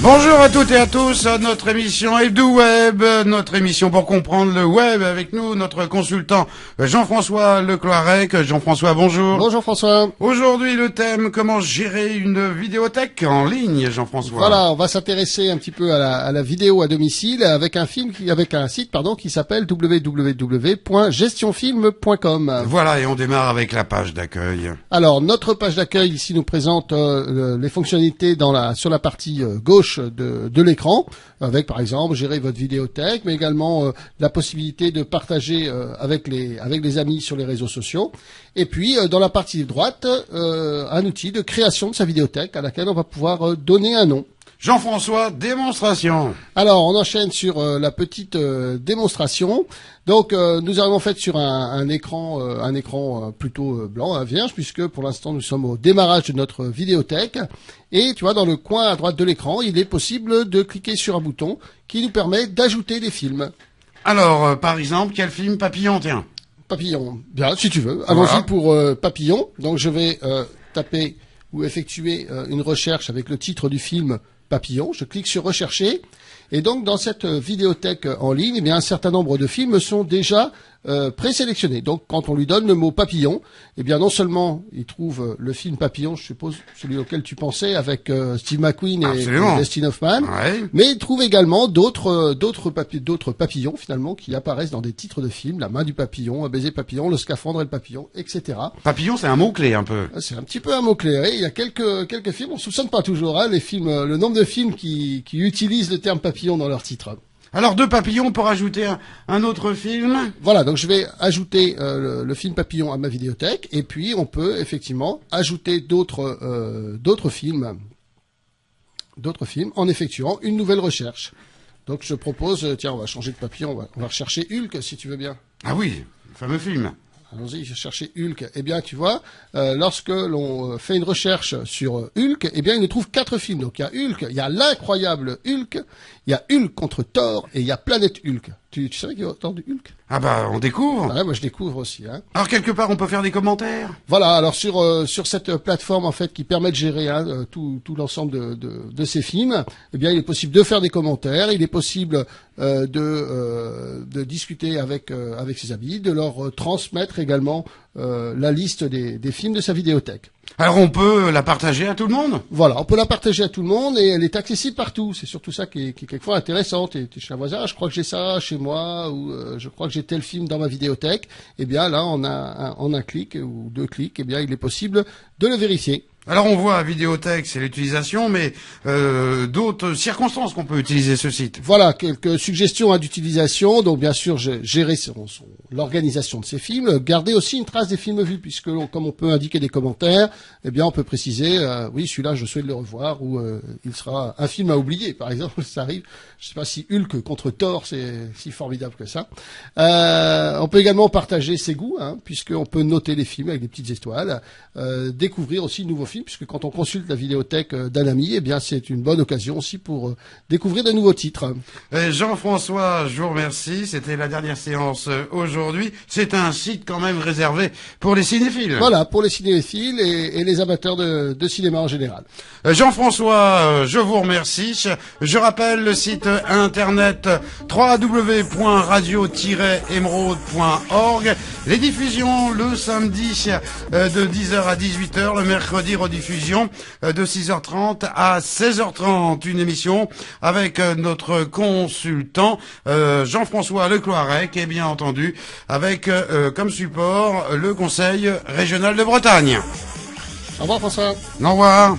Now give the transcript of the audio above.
Bonjour à toutes et à tous, notre émission Hebdo Web, notre émission pour comprendre le web. Avec nous, notre consultant Jean-François Lecloirec. Jean-François, bonjour. Bonjour François. Aujourd'hui, le thème, comment gérer une vidéothèque en ligne, Jean-François. Voilà, on va s'intéresser un petit peu à la vidéo à domicile avec un site qui s'appelle www.gestionfilm.com. Voilà, et on démarre avec la page d'accueil. Alors, notre page d'accueil ici nous présente les fonctionnalités sur la partie gauche de l'écran, avec par exemple gérer votre vidéothèque, mais également la possibilité de partager avec les amis sur les réseaux sociaux. Et puis dans la partie droite, un outil de création de sa vidéothèque à laquelle on va pouvoir donner un nom. Jean-François, démonstration. Alors, on enchaîne sur la petite démonstration. Donc, nous arrivons en fait sur un écran plutôt blanc, vierge, puisque pour l'instant nous sommes au démarrage de notre vidéothèque. Et tu vois, dans le coin à droite de l'écran, il est possible de cliquer sur un bouton qui nous permet d'ajouter des films. Alors, par exemple, quel film? Papillon, tiens. Papillon, bien, si tu veux. Allons-y pour Papillon. Donc, je vais taper ou effectuer une recherche avec le titre du film Papillon. Je clique sur rechercher. Et donc, dans cette vidéothèque en ligne, eh bien, un certain nombre de films sont déjà présélectionnés. Donc, quand on lui donne le mot papillon, eh bien, non seulement il trouve le film Papillon, je suppose, celui auquel tu pensais, avec Steve McQueen et Dustin Hoffman, ouais. Mais il trouve également d'autres papillons, finalement, qui apparaissent dans des titres de films, La main du papillon, Un baiser papillon, Le scaphandre et le papillon, etc. Papillon, c'est un mot-clé, un peu. C'est un petit peu un mot-clé, oui. Il y a quelques films, on soupçonne pas toujours, les films, le nombre de films qui utilisent le terme papillon dans leur titre. Alors, deux papillons pour ajouter un autre film. Voilà, donc je vais ajouter le film Papillon à ma vidéothèque, et puis on peut effectivement ajouter d'autres films en effectuant une nouvelle recherche. Donc je propose, tiens, on va changer de papillon, on va rechercher Hulk, si tu veux bien. Ah oui, le fameux film. Allons-y, je cherchais Hulk. Eh bien, tu vois, lorsque l'on fait une recherche sur Hulk, eh bien, il nous trouve 4 films. Donc, il y a Hulk, il y a l'incroyable Hulk, il y a Hulk contre Thor et il y a Planète Hulk. Tu savais qu'il y a autant de Hulk? Ah bah, on découvre. Ouais, moi je découvre aussi. Alors, quelque part, on peut faire des commentaires. Voilà, alors sur cette plateforme, en fait, qui permet de gérer tout l'ensemble de ces films, eh bien, il est possible de faire des commentaires, il est possible de discuter avec ses amis, de leur transmettre également la liste des films de sa vidéothèque. Alors on peut la partager à tout le monde? Voilà, on peut la partager à tout le monde et elle est accessible partout. C'est surtout ça qui est quelquefois intéressant. T'es chez un voisin, je crois que j'ai ça chez moi, ou je crois que j'ai tel film dans ma vidéothèque. Eh bien là, en un clic ou 2 clics, eh bien il est possible de le vérifier. Alors on voit vidéothèque, c'est l'utilisation, mais d'autres circonstances qu'on peut utiliser ce site. Voilà, quelques suggestions d'utilisation. Donc bien sûr, gérer l'organisation de ces films, garder aussi une trace des films vus, puisque comme on peut indiquer des commentaires, eh bien on peut préciser, oui, celui-là je souhaite le revoir, ou il sera un film à oublier, par exemple, ça arrive. Je sais pas si Hulk contre Thor, c'est si formidable que ça. On peut également partager ses goûts, puisqu'on peut noter les films avec des petites étoiles, découvrir aussi de nouveaux films, puisque quand on consulte la vidéothèque d'un ami, eh bien c'est une bonne occasion aussi pour découvrir de nouveaux titres. Jean-François, je vous remercie. C'était la dernière séance aujourd'hui. C'est un site quand même réservé pour les cinéphiles. Voilà, pour les cinéphiles et les amateurs de cinéma en général. Jean-François, je vous remercie. Je rappelle le site internet www.radio-émeraude.org. Les diffusions le samedi de 10h à 18h, le mercredi rediffusion de 6h30 à 16h30. Une émission avec notre consultant Jean-François Lecloirec et bien entendu avec comme support le Conseil régional de Bretagne. Au revoir François. Au revoir.